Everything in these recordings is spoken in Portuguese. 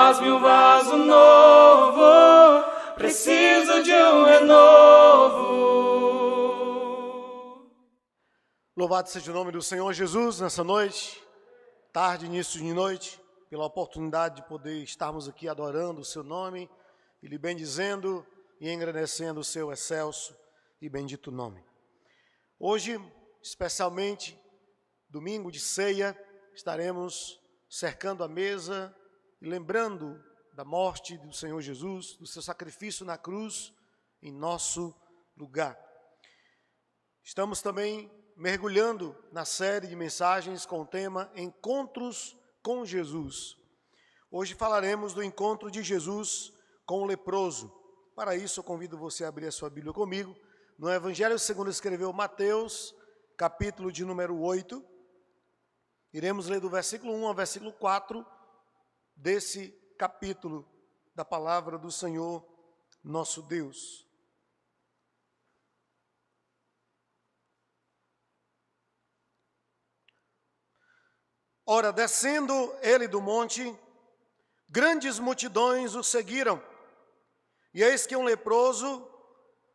Faz-me um vaso novo, preciso de um renovo. Louvado seja o nome do Senhor Jesus nessa noite, tarde, início de noite, pela oportunidade de poder estarmos aqui adorando o seu nome, e lhe bendizendo e engrandecendo o seu excelso e bendito nome. Hoje, especialmente, domingo de ceia, estaremos cercando a mesa e lembrando da morte do Senhor Jesus, do seu sacrifício na cruz em nosso lugar. Estamos também mergulhando na série de mensagens com o tema Encontros com Jesus. Hoje falaremos do encontro de Jesus com o leproso. Para isso, eu convido você a abrir a sua Bíblia comigo, no Evangelho segundo escreveu Mateus, capítulo de número 8. Iremos ler do versículo 1 ao versículo 4 desse capítulo da palavra do Senhor, nosso Deus. Ora, descendo ele do monte, grandes multidões o seguiram. E eis que um leproso,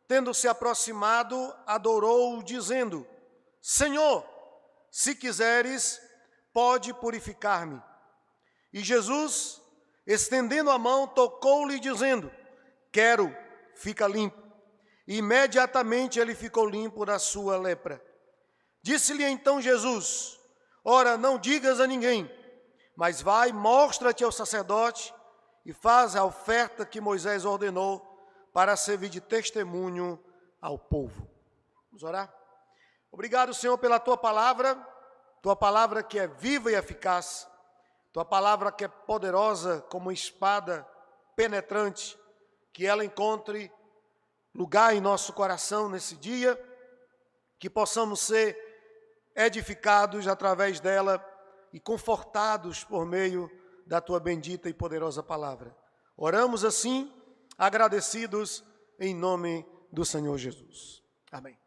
tendo se aproximado, adorou-o, dizendo: Senhor, se quiseres, pode purificar-me. E Jesus, estendendo a mão, tocou-lhe, dizendo: Quero, fica limpo. E imediatamente ele ficou limpo da sua lepra. Disse-lhe então Jesus: Ora, não digas a ninguém, mas vai, mostra-te ao sacerdote e faz a oferta que Moisés ordenou para servir de testemunho ao povo. Vamos orar? Obrigado, Senhor, pela Tua palavra que é viva e eficaz, Tua palavra que é poderosa como espada penetrante, que ela encontre lugar em nosso coração nesse dia, que possamos ser edificados através dela e confortados por meio da Tua bendita e poderosa palavra. Oramos assim, agradecidos em nome do Senhor Jesus. Amém.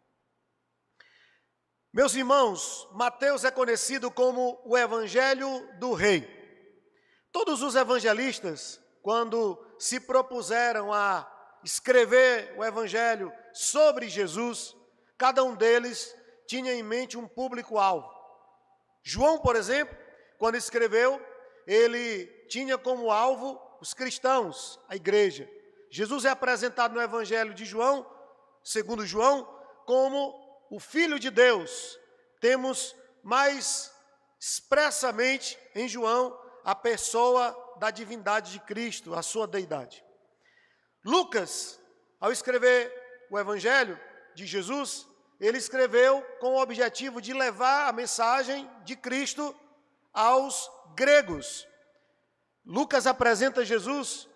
Meus irmãos, Mateus é conhecido como o Evangelho do Rei. Todos os evangelistas, quando se propuseram a escrever o Evangelho sobre Jesus, cada um deles tinha em mente um público-alvo. João, por exemplo, quando escreveu, ele tinha como alvo os cristãos, a igreja. Jesus é apresentado no Evangelho de João, segundo João, como o Filho de Deus. Temos mais expressamente em João a pessoa da divindade de Cristo, a sua deidade. Lucas, ao escrever o Evangelho de Jesus, ele escreveu com o objetivo de levar a mensagem de Cristo aos gregos. Lucas apresenta Jesus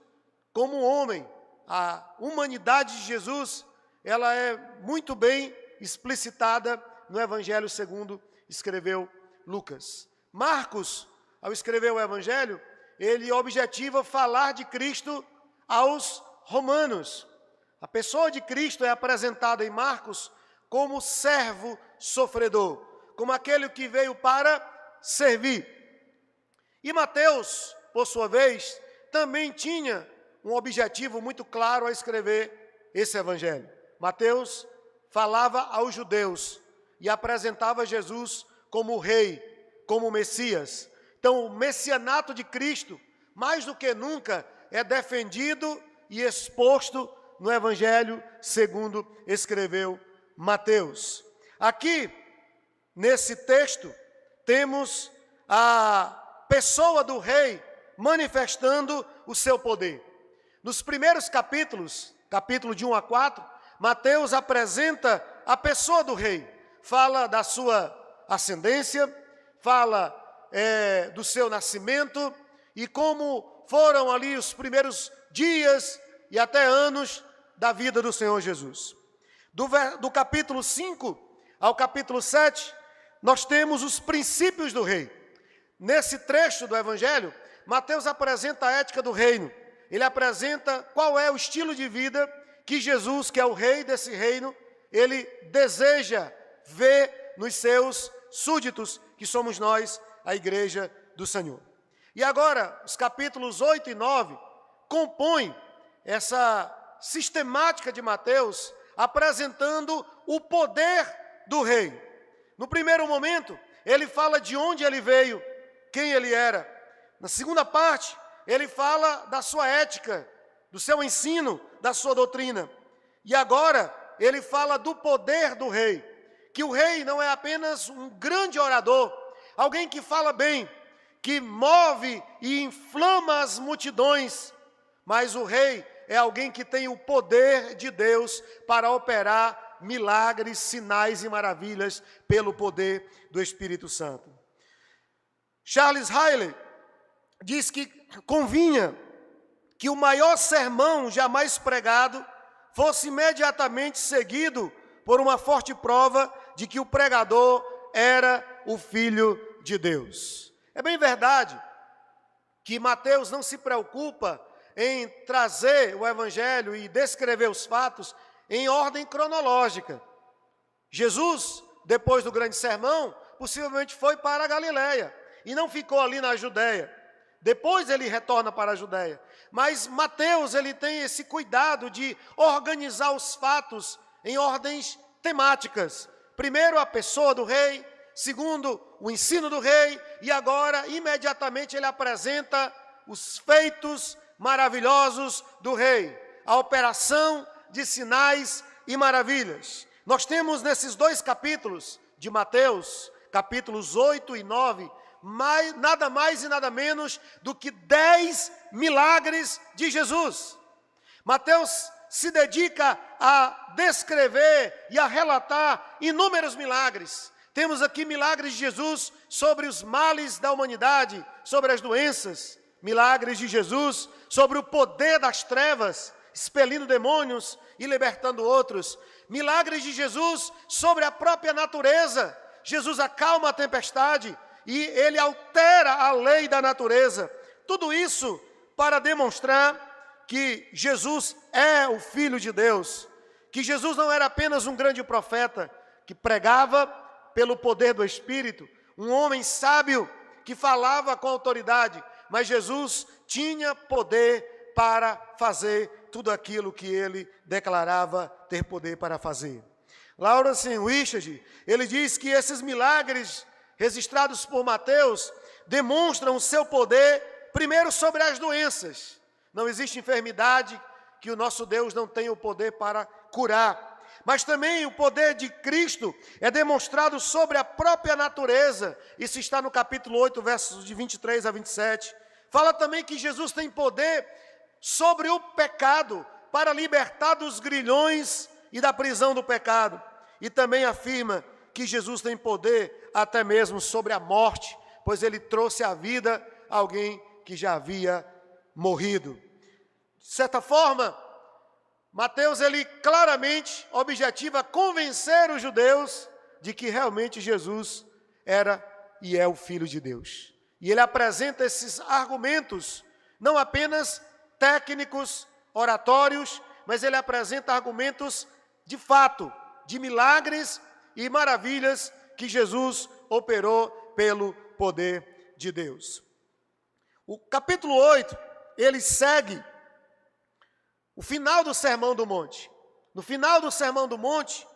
como um homem. A humanidade de Jesus, ela é muito bem explicitada no Evangelho segundo escreveu Lucas. Marcos, ao escrever o Evangelho, ele objetiva falar de Cristo aos romanos. A pessoa de Cristo é apresentada em Marcos como servo sofredor, como aquele que veio para servir. E Mateus, por sua vez, também tinha um objetivo muito claro ao escrever esse evangelho. Mateus falava aos judeus e apresentava Jesus como rei, como Messias. Então, o messianato de Cristo, mais do que nunca, é defendido e exposto no evangelho segundo escreveu Mateus. Aqui, nesse texto, temos a pessoa do rei manifestando o seu poder. Nos primeiros capítulos, capítulo de 1 a 4, Mateus apresenta a pessoa do rei. Fala da sua ascendência, fala do seu nascimento e como foram ali os primeiros dias e até anos da vida do Senhor Jesus. Do capítulo 5 ao capítulo 7, nós temos os princípios do rei. Nesse trecho do Evangelho, Mateus apresenta a ética do reino. Ele apresenta qual é o estilo de vida que Jesus, que é o rei desse reino, ele deseja ver nos seus súditos, que somos nós, a igreja do Senhor. E agora, os capítulos 8 e 9 compõem essa sistemática de Mateus, apresentando o poder do rei. No primeiro momento, ele fala de onde ele veio, quem ele era. Na segunda parte, ele fala da sua ética, do seu ensino, da sua doutrina. E agora, ele fala do poder do rei, que o rei não é apenas um grande orador, alguém que fala bem, que move e inflama as multidões, mas o rei é alguém que tem o poder de Deus para operar milagres, sinais e maravilhas pelo poder do Espírito Santo. Charles Riley diz que convinha que o maior sermão jamais pregado fosse imediatamente seguido por uma forte prova de que o pregador era o Filho de Deus. É bem verdade que Mateus não se preocupa em trazer o Evangelho e descrever os fatos em ordem cronológica. Jesus, depois do grande sermão, possivelmente foi para a Galileia e não ficou ali na Judéia. Depois ele retorna para a Judéia. Mas Mateus, ele tem esse cuidado de organizar os fatos em ordens temáticas. Primeiro, a pessoa do rei. Segundo, o ensino do rei. E agora, imediatamente, ele apresenta os feitos maravilhosos do rei. A operação de sinais e maravilhas. Nós temos nesses dois capítulos de Mateus, capítulos 8 e 9, nada mais e nada menos do que 10 milagres de Jesus. Mateus se dedica a descrever e a relatar inúmeros milagres. Temos aqui milagres de Jesus sobre os males da humanidade, sobre as doenças. Milagres de Jesus sobre o poder das trevas, expelindo demônios e libertando outros. Milagres de Jesus sobre a própria natureza. Jesus acalma a tempestade e ele altera a lei da natureza. Tudo isso para demonstrar que Jesus é o Filho de Deus, que Jesus não era apenas um grande profeta que pregava pelo poder do Espírito, um homem sábio que falava com autoridade, mas Jesus tinha poder para fazer tudo aquilo que ele declarava ter poder para fazer. Lawrence Richard, ele diz que esses milagres registrados por Mateus demonstram o seu poder, primeiro, sobre as doenças. Não existe enfermidade que o nosso Deus não tenha o poder para curar. Mas também o poder de Cristo é demonstrado sobre a própria natureza. Isso está no capítulo 8, versos de 23 a 27. Fala também que Jesus tem poder sobre o pecado, para libertar dos grilhões e da prisão do pecado. E também afirma que Jesus tem poder até mesmo sobre a morte, pois ele trouxe à vida alguém que já havia morrido. De certa forma, Mateus, ele claramente objetiva convencer os judeus de que realmente Jesus era e é o Filho de Deus. E ele apresenta esses argumentos, não apenas técnicos, oratórios, mas ele apresenta argumentos de fato, de milagres e maravilhas que Jesus operou pelo poder de Deus. O capítulo 8, ele segue o final do Sermão do Monte. No final do Sermão do Monte,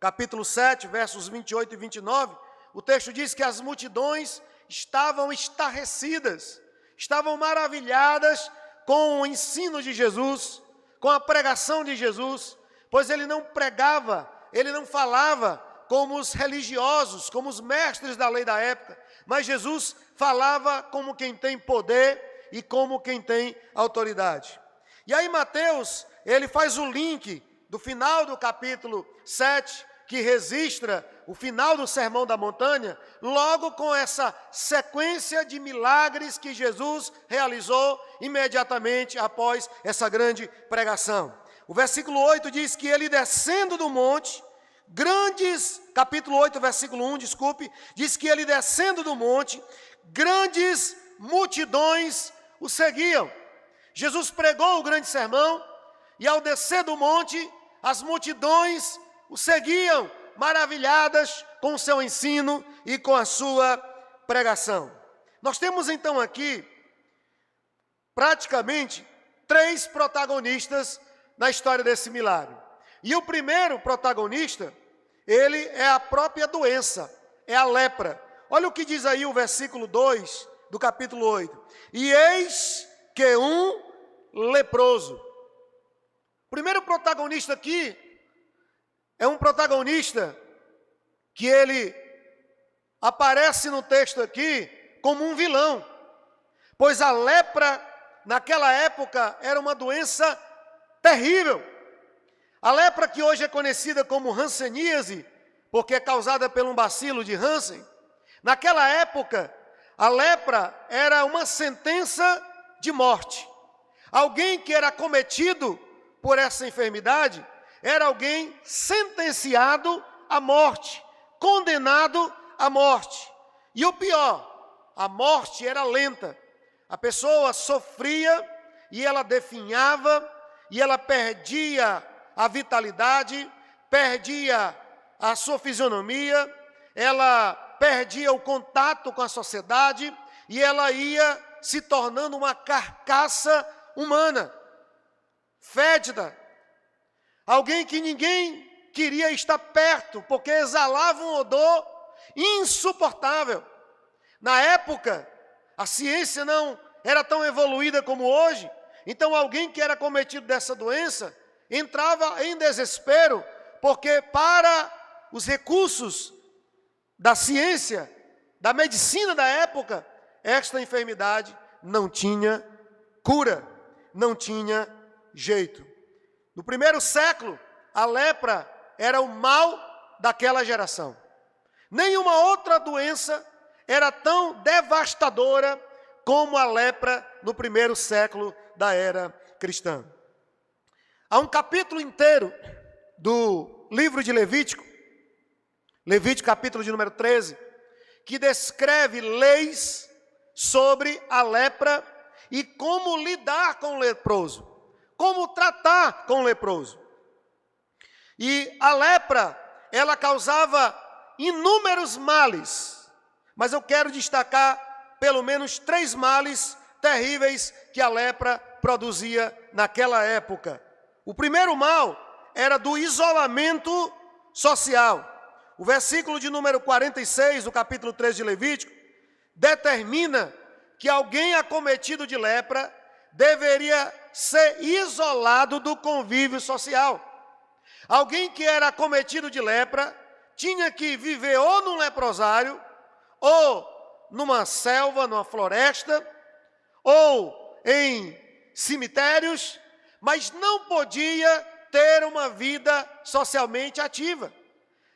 capítulo 7, versos 28 e 29, o texto diz que as multidões estavam estarrecidas, estavam maravilhadas com o ensino de Jesus, com a pregação de Jesus, pois ele não pregava, ele não falava como os religiosos, como os mestres da lei da época, mas Jesus falava como quem tem poder e como quem tem autoridade. E aí Mateus, ele faz o link do final do capítulo 7, que registra o final do Sermão da Montanha, logo com essa sequência de milagres que Jesus realizou imediatamente após essa grande pregação. O versículo 8 diz que ele descendo do monte, capítulo 8, versículo 1, diz que ele descendo do monte, grandes multidões o seguiam. Jesus pregou o grande sermão e ao descer do monte, as multidões o seguiam, maravilhadas com o seu ensino e com a sua pregação. Nós temos então aqui praticamente 3 protagonistas na história desse milagre. E o primeiro protagonista, ele é a própria doença, é a lepra. Olha o que diz aí o versículo 2 do capítulo 8. E eis que um leproso. O primeiro protagonista aqui é um protagonista que ele aparece no texto aqui como um vilão, pois a lepra naquela época era uma doença terrível. A lepra, que hoje é conhecida como hanseníase, porque é causada por um bacilo de Hansen, naquela época a lepra era uma sentença de morte. Alguém que era cometido por essa enfermidade era alguém sentenciado à morte, condenado à morte. E o pior, a morte era lenta. A pessoa sofria e ela definhava e ela perdia a vitalidade, perdia a sua fisionomia, ela perdia o contato com a sociedade e ela ia se tornando uma carcaça humana, fétida. Alguém que ninguém queria estar perto, porque exalava um odor insuportável. Na época, a ciência não era tão evoluída como hoje, então alguém que era cometido dessa doença entrava em desespero, porque para os recursos da ciência, da medicina da época, esta enfermidade não tinha cura, não tinha jeito. No primeiro século, a lepra era o mal daquela geração. Nenhuma outra doença era tão devastadora como a lepra no primeiro século da era cristã. Há um capítulo inteiro do livro de Levítico, Levítico capítulo de número 13, que descreve leis sobre a lepra e como lidar com o leproso, como tratar com o leproso. E a lepra, ela causava inúmeros males, mas eu quero destacar pelo menos 3 males terríveis que a lepra produzia naquela época. O primeiro mal era do isolamento social. O versículo de número 46 do capítulo 3 de Levítico determina que alguém acometido de lepra deveria ser isolado do convívio social. Alguém que era acometido de lepra tinha que viver ou num leprosário, ou numa selva, numa floresta, ou em cemitérios, mas não podia ter uma vida socialmente ativa.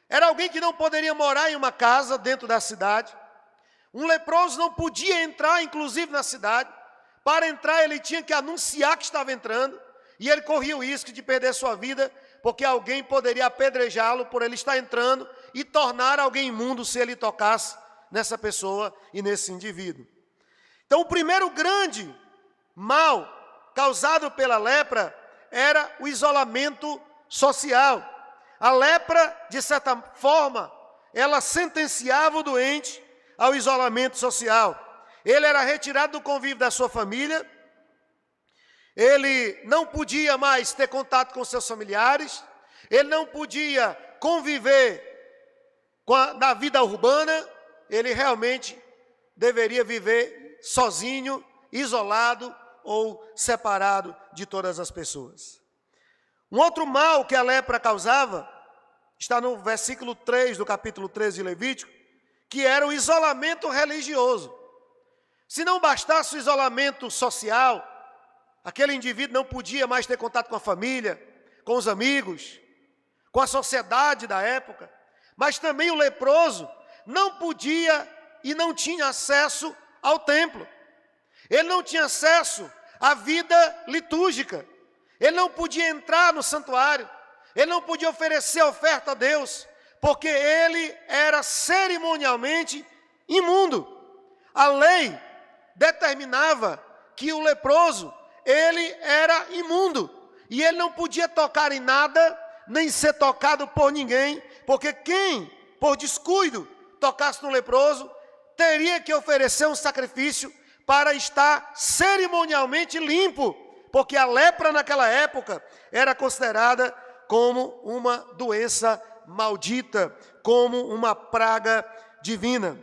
Era alguém que não poderia morar em uma casa dentro da cidade. Um leproso não podia entrar, inclusive, na cidade. Para entrar, ele tinha que anunciar que estava entrando, e ele corria o risco de perder sua vida, porque alguém poderia apedrejá-lo por ele estar entrando e tornar alguém imundo se ele tocasse nessa pessoa e nesse indivíduo. Então, o primeiro grande mal causado pela lepra era o isolamento social. A lepra, de certa forma, ela sentenciava o doente ao isolamento social. Ele era retirado do convívio da sua família, ele não podia mais ter contato com seus familiares, ele não podia conviver na vida urbana, ele realmente deveria viver sozinho, isolado ou separado de todas as pessoas. Um outro mal que a lepra causava está no versículo 3 do capítulo 13 de Levítico, que era o isolamento religioso. Se não bastasse o isolamento social, aquele indivíduo não podia mais ter contato com a família, com os amigos, com a sociedade da época, mas também o leproso não podia e não tinha acesso ao templo. Ele não tinha acesso à vida litúrgica. Ele não podia entrar no santuário. Ele não podia oferecer oferta a Deus, porque ele era cerimonialmente imundo. A lei determinava que o leproso, ele era imundo, e ele não podia tocar em nada, nem ser tocado por ninguém, porque quem, por descuido, tocasse no leproso, teria que oferecer um sacrifício para estar cerimonialmente limpo, porque a lepra naquela época era considerada como uma doença maldita, como uma praga divina.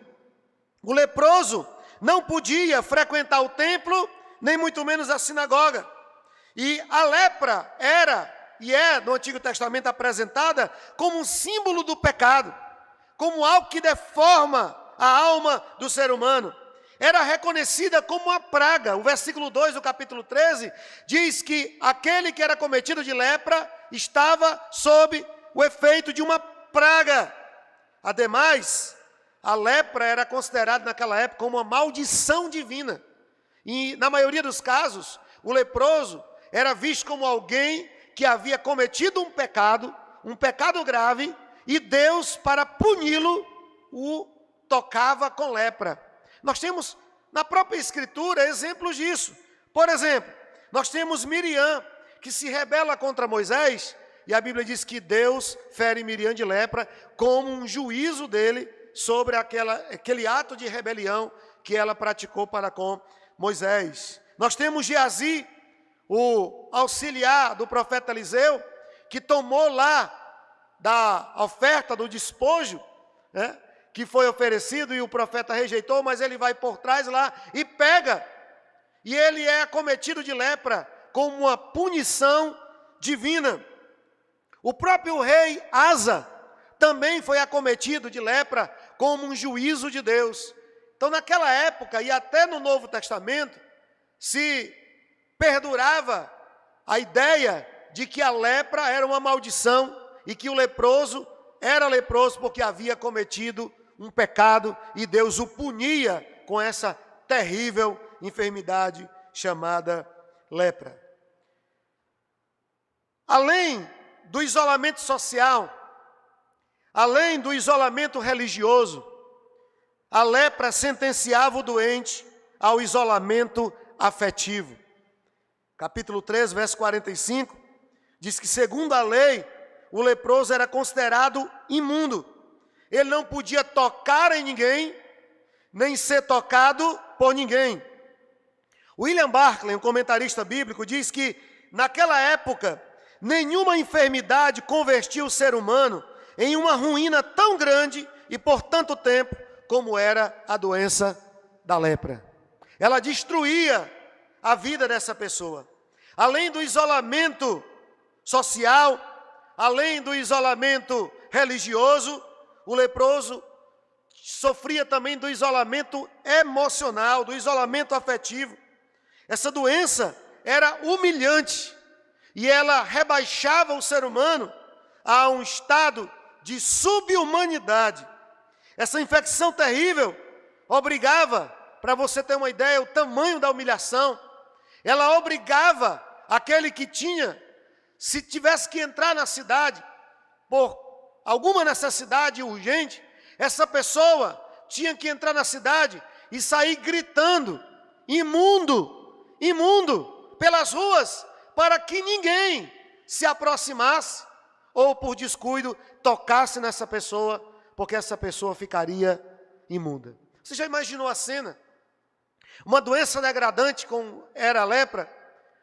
O leproso não podia frequentar o templo, nem muito menos a sinagoga. E a lepra era e é no Antigo Testamento apresentada como um símbolo do pecado, como algo que deforma a alma do ser humano. Era reconhecida como uma praga. O versículo 2 do capítulo 13 diz que aquele que era cometido de lepra estava sob o efeito de uma praga. Ademais, a lepra era considerada naquela época como uma maldição divina. E na maioria dos casos, o leproso era visto como alguém que havia cometido um pecado grave, e Deus, para puni-lo, o tocava com lepra. Nós temos na própria Escritura exemplos disso. Por exemplo, nós temos Miriam, que se rebela contra Moisés, e a Bíblia diz que Deus fere Miriam de lepra como um juízo dele sobre aquele ato de rebelião que ela praticou para com Moisés. Nós temos Geazi, o auxiliar do profeta Eliseu, que tomou lá da oferta do despojo, né, que foi oferecido e o profeta rejeitou, mas ele vai por trás lá e pega. E ele é acometido de lepra como uma punição divina. O próprio rei Asa também foi acometido de lepra como um juízo de Deus. Então, naquela época e até no Novo Testamento, se perdurava a ideia de que a lepra era uma maldição e que o leproso era leproso porque havia cometido um pecado e Deus o punia com essa terrível enfermidade chamada lepra. Além do isolamento social, além do isolamento religioso, a lepra sentenciava o doente ao isolamento afetivo. Capítulo 3, verso 45, diz que, segundo a lei, o leproso era considerado imundo. Ele não podia tocar em ninguém, nem ser tocado por ninguém. William Barclay, um comentarista bíblico, diz que, naquela época, nenhuma enfermidade convertia o ser humano em uma ruína tão grande e por tanto tempo como era a doença da lepra. Ela destruía a vida dessa pessoa. Além do isolamento social, além do isolamento religioso, o leproso sofria também do isolamento emocional, do isolamento afetivo. Essa doença era humilhante e ela rebaixava o ser humano a um estado de subhumanidade. Essa infecção terrível obrigava, para você ter uma ideia, o tamanho da humilhação, ela obrigava aquele que tinha, se tivesse que entrar na cidade por alguma necessidade urgente, essa pessoa tinha que entrar na cidade e sair gritando, imundo, imundo, pelas ruas, para que ninguém se aproximasse ou por descuido tocasse nessa pessoa, porque essa pessoa ficaria imunda. Você já imaginou a cena? Uma doença degradante como era a lepra,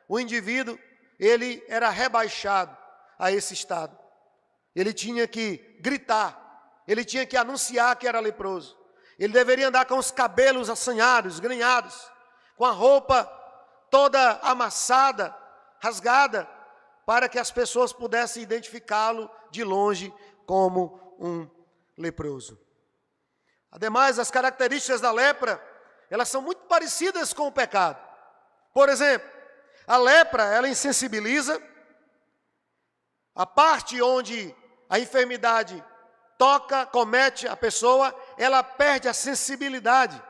o indivíduo, ele era rebaixado a esse estado. Ele tinha que gritar, ele tinha que anunciar que era leproso. Ele deveria andar com os cabelos assanhados, granhados, com a roupa toda amassada, rasgada, para que as pessoas pudessem identificá-lo de longe como um leproso. Ademais, as características da lepra, elas são muito parecidas com o pecado. Por exemplo, a lepra, ela insensibiliza. A parte onde a enfermidade toca, comete a pessoa, ela perde a sensibilidade.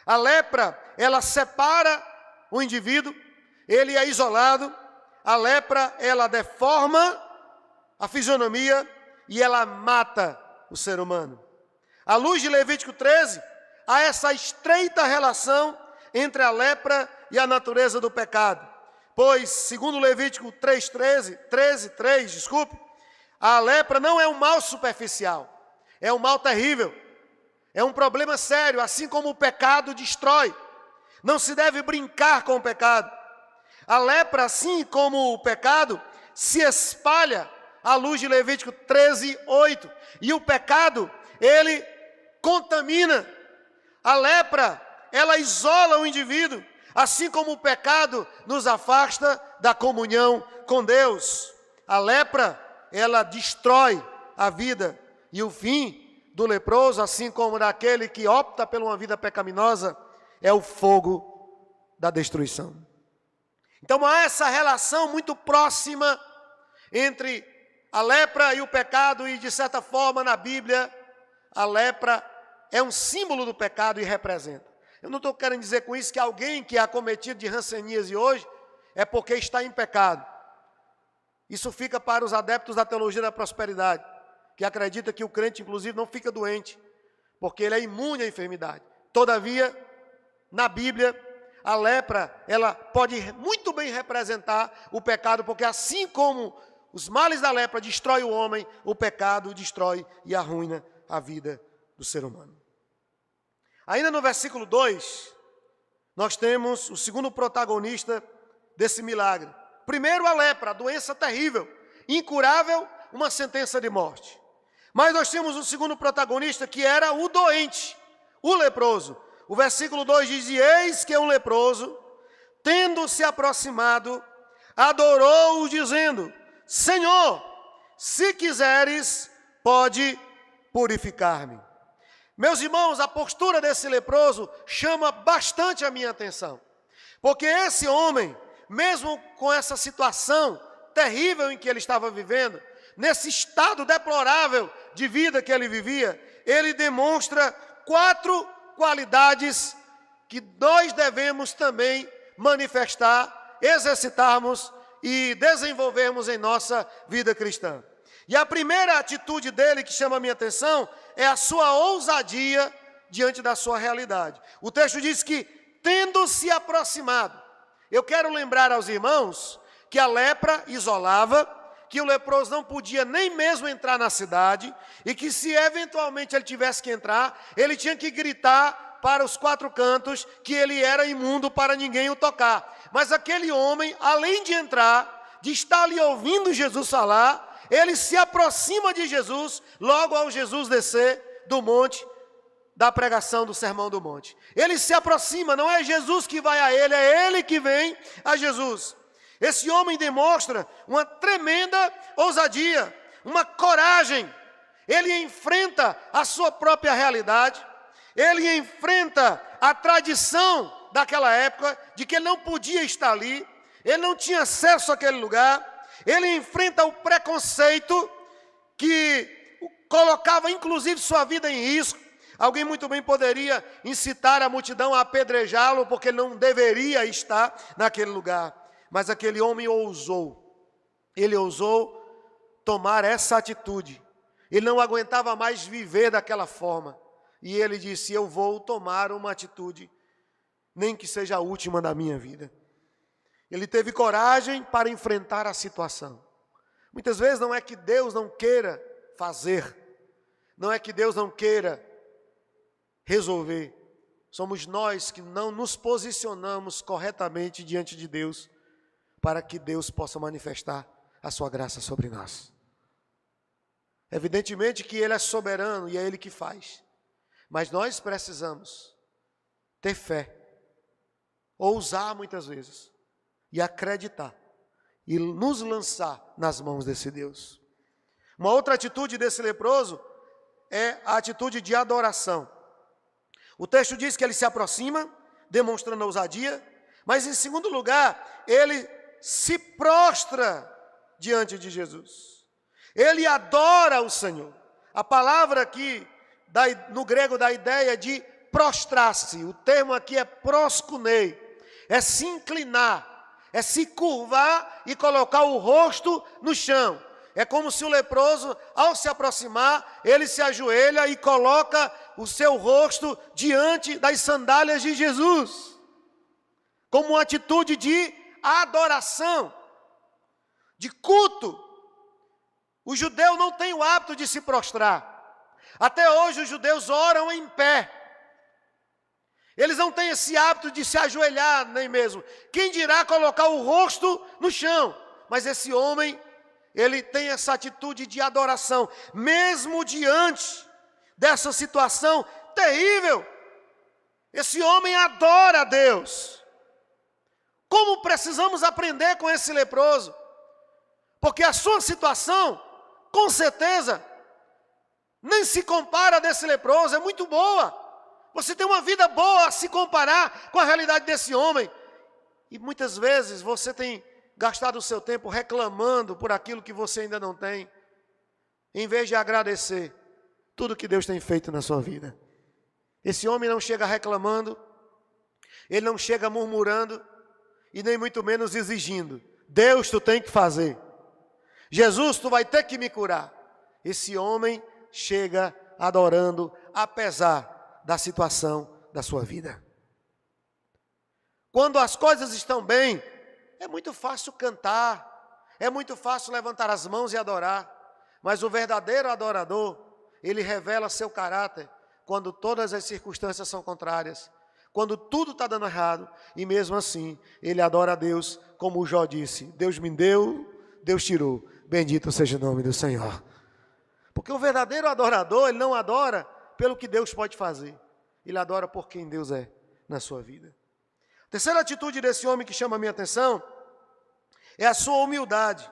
A lepra, ela separa o indivíduo, ele é isolado. A lepra, ela deforma a fisionomia e ela mata o ser humano. À luz de Levítico 13, há essa estreita relação entre a lepra e a natureza do pecado. Pois, segundo Levítico 13:3, a lepra não é um mal superficial, é um mal terrível, é um problema sério, assim como o pecado destrói. Não se deve brincar com o pecado. A lepra, assim como o pecado, se espalha à luz de Levítico 13:8. E o pecado, ele contamina. A lepra, ela isola o indivíduo, assim como o pecado nos afasta da comunhão com Deus. A lepra, ela destrói a vida. E o fim do leproso, assim como daquele que opta por uma vida pecaminosa, é o fogo da destruição. Então há essa relação muito próxima entre a lepra e o pecado, e de certa forma na Bíblia, a lepra é um símbolo do pecado e representa. Eu não estou querendo dizer com isso que alguém que é acometido de hanseníase hoje é porque está em pecado. Isso fica para os adeptos da teologia da prosperidade, que acredita que o crente, inclusive, não fica doente, porque ele é imune à enfermidade. Todavia, na Bíblia, a lepra, ela pode muito bem representar o pecado, porque assim como os males da lepra destrói o homem, o pecado destrói e arruína a vida do ser humano. Ainda no versículo 2, nós temos o segundo protagonista desse milagre. Primeiro, a lepra, a doença terrível, incurável, uma sentença de morte. Mas nós temos um segundo protagonista que era o doente, o leproso. O versículo 2 diz: e eis que um leproso, tendo se aproximado, adorou-o, dizendo: Senhor, se quiseres, pode purificar-me. Meus irmãos, a postura desse leproso chama bastante a minha atenção. Porque esse homem, mesmo com essa situação terrível em que ele estava vivendo, nesse estado deplorável de vida que ele vivia, ele demonstra 4 qualidades que nós devemos também manifestar, exercitarmos e desenvolvermos em nossa vida cristã. E a primeira atitude dele que chama a minha atenção é a sua ousadia diante da sua realidade. O texto diz que, tendo se aproximado, eu quero lembrar aos irmãos que a lepra isolava, que o leproso não podia nem mesmo entrar na cidade, e que se eventualmente ele tivesse que entrar, ele tinha que gritar para os 4 cantos que ele era imundo para ninguém o tocar. Mas aquele homem, além de entrar, de estar ali ouvindo Jesus falar, ele se aproxima de Jesus, logo ao Jesus descer do monte, da pregação do Sermão do Monte. Ele se aproxima, não é Jesus que vai a ele, é ele que vem a Jesus. Esse homem demonstra uma tremenda ousadia, uma coragem. Ele enfrenta a sua própria realidade, ele enfrenta a tradição daquela época, de que ele não podia estar ali, ele não tinha acesso àquele lugar, ele enfrenta o preconceito que colocava inclusive sua vida em risco. Alguém muito bem poderia incitar a multidão a apedrejá-lo, porque ele não deveria estar naquele lugar. Mas aquele homem ele ousou tomar essa atitude. Ele não aguentava mais viver daquela forma. E ele disse: eu vou tomar uma atitude, nem que seja a última da minha vida. Ele teve coragem para enfrentar a situação. Muitas vezes não é que Deus não queira fazer, não é que Deus não queira resolver. Somos nós que não nos posicionamos corretamente diante de Deus, para que Deus possa manifestar a sua graça sobre nós. Evidentemente que Ele é soberano e é Ele que faz. Mas nós precisamos ter fé, ousar muitas vezes, e acreditar, e nos lançar nas mãos desse Deus. Uma outra atitude desse leproso é a atitude de adoração. O texto diz que ele se aproxima, demonstrando ousadia, mas em segundo lugar, ele se prostra diante de Jesus. Ele adora o Senhor. A palavra aqui, no grego, dá a ideia de prostrar-se. O termo aqui é proskunei, é se inclinar, é se curvar e colocar o rosto no chão. É como se o leproso, ao se aproximar, ele se ajoelha e coloca o seu rosto diante das sandálias de Jesus, como uma atitude de adoração, de culto. O judeu não tem o hábito de se prostrar. Até hoje os judeus oram em pé. Eles não têm esse hábito de se ajoelhar nem mesmo. Quem dirá colocar o rosto no chão? Mas esse homem, ele tem essa atitude de adoração, mesmo diante dessa situação terrível. Esse homem adora a Deus. Como precisamos aprender com esse leproso? Porque a sua situação, com certeza, nem se compara desse leproso, é muito boa. Você tem uma vida boa a se comparar com a realidade desse homem. E muitas vezes você tem gastado o seu tempo reclamando por aquilo que você ainda não tem, em vez de agradecer tudo que Deus tem feito na sua vida. Esse homem não chega reclamando, ele não chega murmurando, e nem muito menos exigindo. Deus, tu tem que fazer. Jesus, tu vai ter que me curar. Esse homem chega adorando, apesar da situação da sua vida. Quando as coisas estão bem, é muito fácil cantar, é muito fácil levantar as mãos e adorar, mas o verdadeiro adorador, ele revela seu caráter quando todas as circunstâncias são contrárias, quando tudo está dando errado, e mesmo assim, ele adora a Deus, como o Jó disse, Deus me deu, Deus tirou, bendito seja o nome do Senhor. Porque o verdadeiro adorador, ele não adora pelo que Deus pode fazer, ele adora por quem Deus é na sua vida. A terceira atitude desse homem que chama a minha atenção é a sua humildade.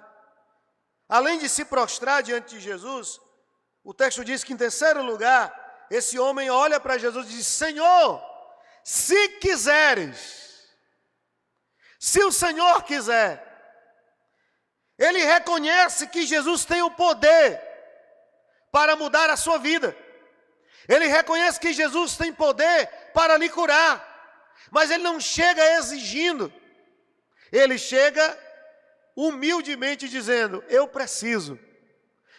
Além de se prostrar diante de Jesus, o texto diz que em terceiro lugar, esse homem olha para Jesus e diz, Senhor, se quiseres, se o Senhor quiser, ele reconhece que Jesus tem o poder para mudar a sua vida. Ele reconhece que Jesus tem poder para lhe curar. Mas ele não chega exigindo. Ele chega humildemente dizendo, eu preciso.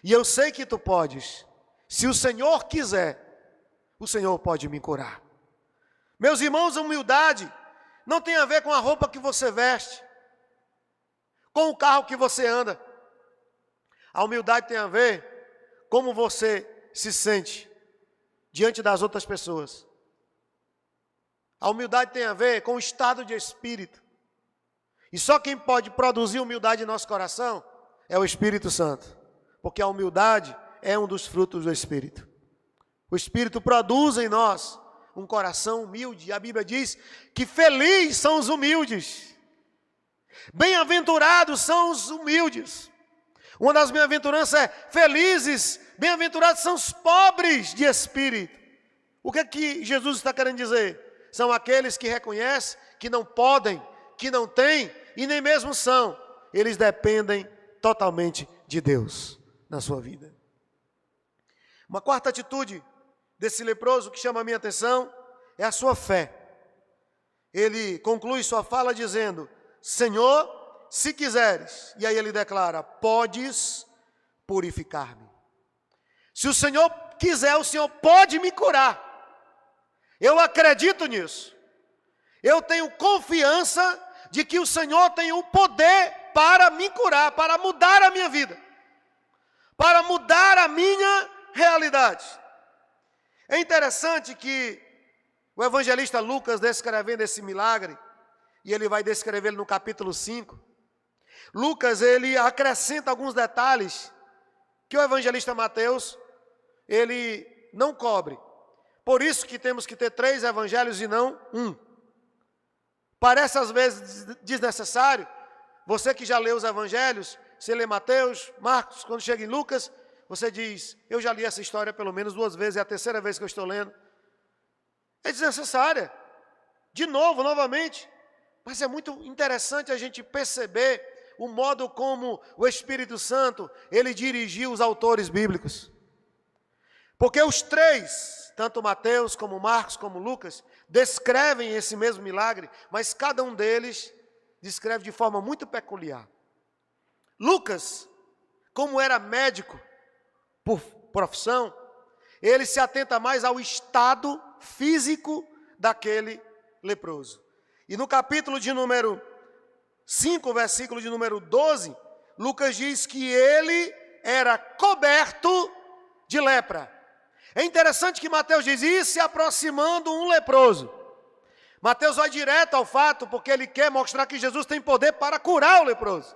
E eu sei que tu podes. Se o Senhor quiser, o Senhor pode me curar. Meus irmãos, a humildade não tem a ver com a roupa que você veste, com o carro que você anda. A humildade tem a ver com como você se sente diante das outras pessoas. A humildade tem a ver com o estado de espírito. E só quem pode produzir humildade em nosso coração é o Espírito Santo. Porque a humildade é um dos frutos do Espírito. O Espírito produz em nós um coração humilde. A Bíblia diz que felizes são os humildes. Bem-aventurados são os humildes. Uma das bem-aventuranças é felizes, bem-aventurados são os pobres de espírito. O que é que Jesus está querendo dizer? São aqueles que reconhecem que não podem, que não têm e nem mesmo são. Eles dependem totalmente de Deus na sua vida. Uma quarta atitude desse leproso que chama a minha atenção é a sua fé. Ele conclui sua fala dizendo, Senhor, se quiseres, e aí ele declara, podes purificar-me. Se o Senhor quiser, o Senhor pode me curar. Eu acredito nisso. Eu tenho confiança de que o Senhor tem o poder para me curar, para mudar a minha vida, para mudar a minha realidade. É interessante que o evangelista Lucas, descrevendo esse milagre, e ele vai descrevê-lo no capítulo 5, Lucas, ele acrescenta alguns detalhes que o evangelista Mateus, ele não cobre. Por isso que temos que ter 3 evangelhos e não 1. Parece às vezes desnecessário. Você que já leu os evangelhos, você lê Mateus, Marcos, quando chega em Lucas, você diz, eu já li essa história pelo menos 2 vezes, é a terceira vez que eu estou lendo. É desnecessária. De novo, novamente. Mas é muito interessante a gente perceber o modo como o Espírito Santo, ele dirigiu os autores bíblicos. Porque os 3, tanto Mateus como Marcos como Lucas, descrevem esse mesmo milagre, mas cada um deles descreve de forma muito peculiar. Lucas, como era médico por profissão, ele se atenta mais ao estado físico daquele leproso. E no capítulo de número 5, versículo de número 12, Lucas diz que ele era coberto de lepra. É interessante que Mateus diz, e se aproximando um leproso. Mateus vai direto ao fato, porque ele quer mostrar que Jesus tem poder para curar o leproso.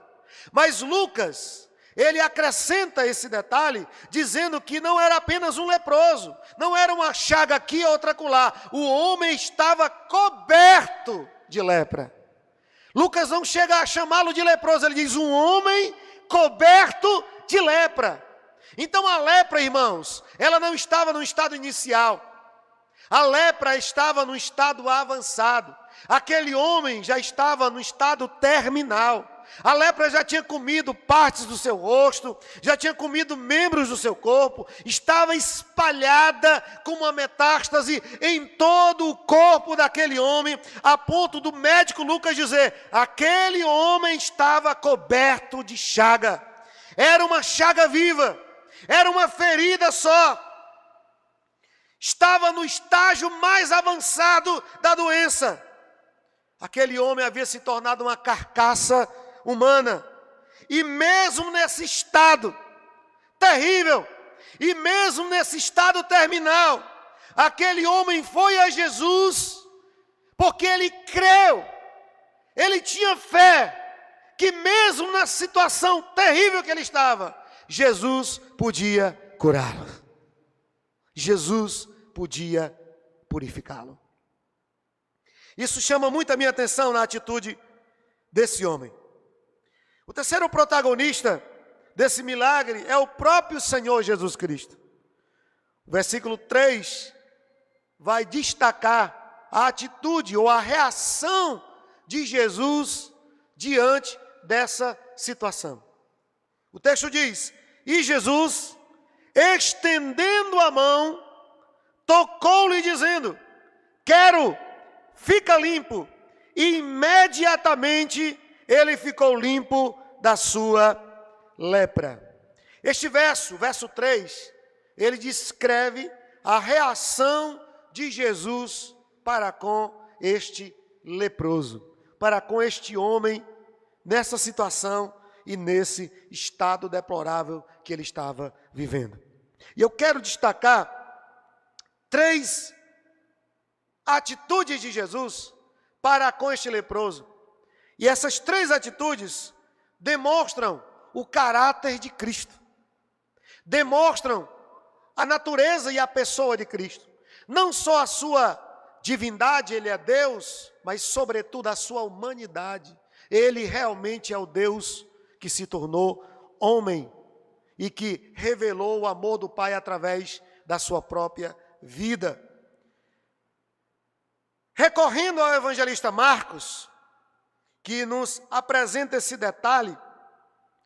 Mas Lucas, ele acrescenta esse detalhe, dizendo que não era apenas um leproso, não era uma chaga aqui, outra acolá. O homem estava coberto de lepra. Lucas não chega a chamá-lo de leproso, ele diz um homem coberto de lepra. Então a lepra, irmãos, ela não estava no estado inicial. A lepra estava no estado avançado. Aquele homem já estava no estado terminal. A lepra já tinha comido partes do seu rosto, já tinha comido membros do seu corpo, estava espalhada com uma metástase em todo o corpo daquele homem, a ponto do médico Lucas dizer, aquele homem estava coberto de chaga. Era uma chaga viva, era uma ferida só. Estava no estágio mais avançado da doença. Aquele homem havia se tornado uma carcaça humana. E mesmo nesse estado terrível, e mesmo nesse estado terminal, aquele homem foi a Jesus, porque ele creu, ele tinha fé, que mesmo na situação terrível que ele estava, Jesus podia curá-lo. Jesus podia purificá-lo. Isso chama muito a minha atenção na atitude desse homem. O terceiro protagonista desse milagre é o próprio Senhor Jesus Cristo. O versículo 3 vai destacar a atitude ou a reação de Jesus diante dessa situação. O texto diz, e Jesus, estendendo a mão, tocou-lhe dizendo, quero, fica limpo. E imediatamente ele ficou limpo da sua lepra. Este verso 3, ele descreve a reação de Jesus para com este leproso, para com este homem, nessa situação e nesse estado deplorável que ele estava vivendo. E eu quero destacar 3 atitudes de Jesus para com este leproso. E essas 3 atitudes demonstram o caráter de Cristo. Demonstram a natureza e a pessoa de Cristo. Não só a sua divindade, ele é Deus, mas sobretudo a sua humanidade. Ele realmente é o Deus que se tornou homem e que revelou o amor do Pai através da sua própria vida. Recorrendo ao evangelista Marcos, que nos apresenta esse detalhe,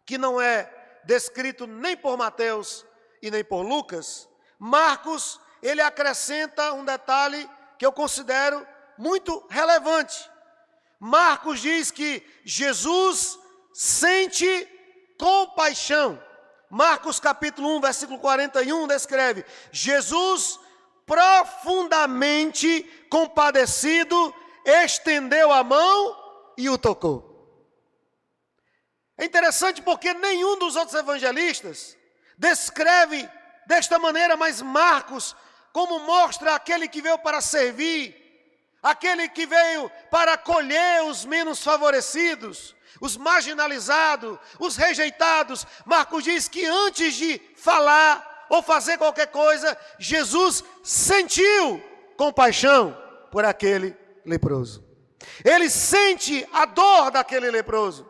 que não é descrito nem por Mateus e nem por Lucas, Marcos, ele acrescenta um detalhe que eu considero muito relevante. Marcos diz que Jesus sente compaixão. Marcos capítulo 1, versículo 41, descreve, Jesus profundamente compadecido, estendeu a mão e o tocou. É interessante porque nenhum dos outros evangelistas descreve desta maneira, mas Marcos, como mostra aquele que veio para servir, aquele que veio para acolher os menos favorecidos, os marginalizados, os rejeitados. Marcos diz que antes de falar ou fazer qualquer coisa, Jesus sentiu compaixão por aquele leproso. Ele sente a dor daquele leproso.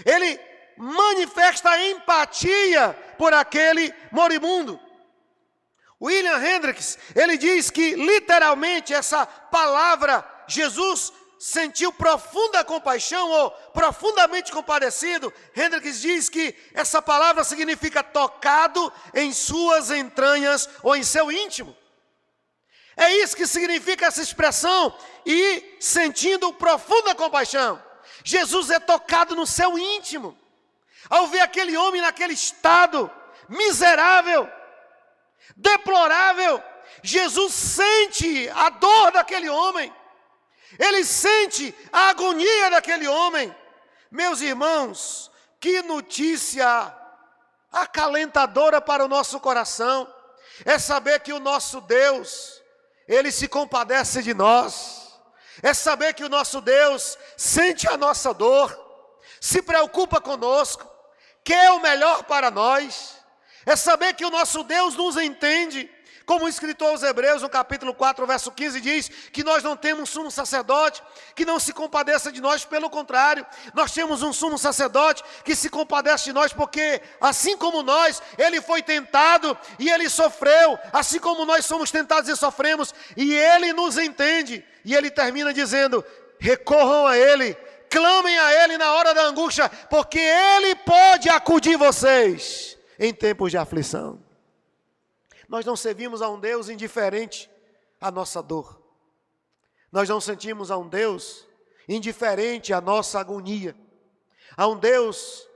Ele manifesta empatia por aquele moribundo. William Hendricks, ele diz que literalmente essa palavra, Jesus sentiu profunda compaixão ou profundamente compadecido. Hendricks diz que essa palavra significa tocado em suas entranhas ou em seu íntimo. É isso que significa essa expressão, e sentindo profunda compaixão. Jesus é tocado no seu íntimo. Ao ver aquele homem naquele estado miserável, deplorável, Jesus sente a dor daquele homem. Ele sente a agonia daquele homem. Meus irmãos, que notícia acalentadora para o nosso coração é saber que o nosso Deus, Ele se compadece de nós. é saber que o nosso Deus sente a nossa dor, se preocupa conosco, quer o melhor para nós. É saber que o nosso Deus nos entende. Como o escritor aos Hebreus, no capítulo 4, verso 15, diz que nós não temos um sumo sacerdote que não se compadeça de nós, pelo contrário, nós temos um sumo sacerdote que se compadece de nós, porque assim como nós, ele foi tentado e ele sofreu, assim como nós somos tentados e sofremos, e ele nos entende. E ele termina dizendo: recorram a ele, clamem a ele na hora da angústia, porque ele pode acudir vocês em tempos de aflição. Nós não servimos a um Deus indiferente à nossa dor. Nós não sentimos a um Deus indiferente à nossa agonia. A um Deus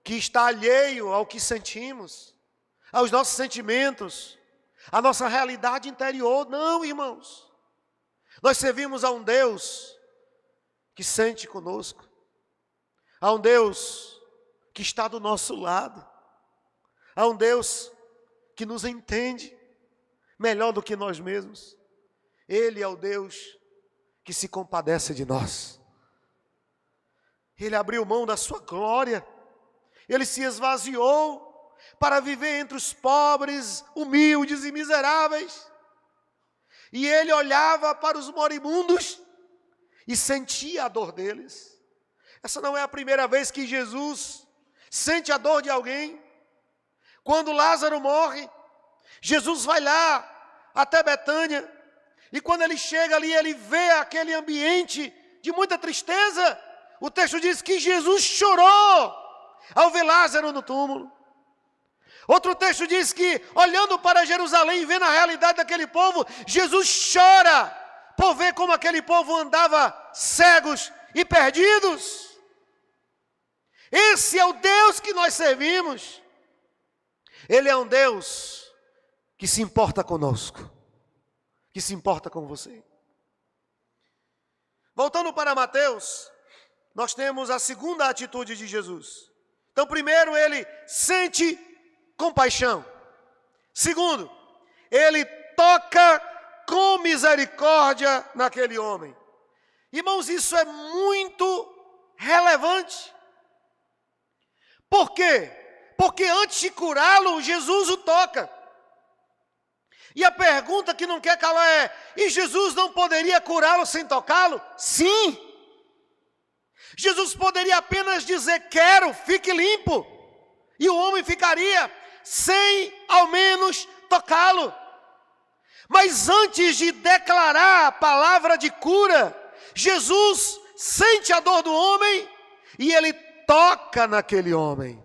que está alheio ao que sentimos, aos nossos sentimentos, à nossa realidade interior. Não, irmãos. Nós servimos a um Deus que sente conosco. A um Deus que está do nosso lado. A um Deus que nos entende melhor do que nós mesmos. Ele é o Deus que se compadece de nós. Ele abriu mão da sua glória. Ele se esvaziou para viver entre os pobres, humildes e miseráveis. E ele olhava para os moribundos e sentia a dor deles. Essa não é a primeira vez que Jesus sente a dor de alguém. Quando Lázaro morre, Jesus vai lá até Betânia, e quando ele chega ali, ele vê aquele ambiente de muita tristeza. O texto diz que Jesus chorou ao ver Lázaro no túmulo. Outro texto diz que, olhando para Jerusalém e vendo a realidade daquele povo, Jesus chora por ver como aquele povo andava cegos e perdidos. Esse é o Deus que nós servimos. Ele é um Deus que se importa conosco, que se importa com você. Voltando para Mateus, nós temos a segunda atitude de Jesus. Então, primeiro, ele sente compaixão. Segundo, ele toca com misericórdia naquele homem. Irmãos, isso é muito relevante. Por quê? Porque antes de curá-lo, Jesus o toca. E a pergunta que não quer calar é: e Jesus não poderia curá-lo sem tocá-lo? Sim. Jesus poderia apenas dizer: quero, fique limpo. E o homem ficaria sem ao menos tocá-lo. Mas antes de declarar a palavra de cura, Jesus sente a dor do homem e ele toca naquele homem.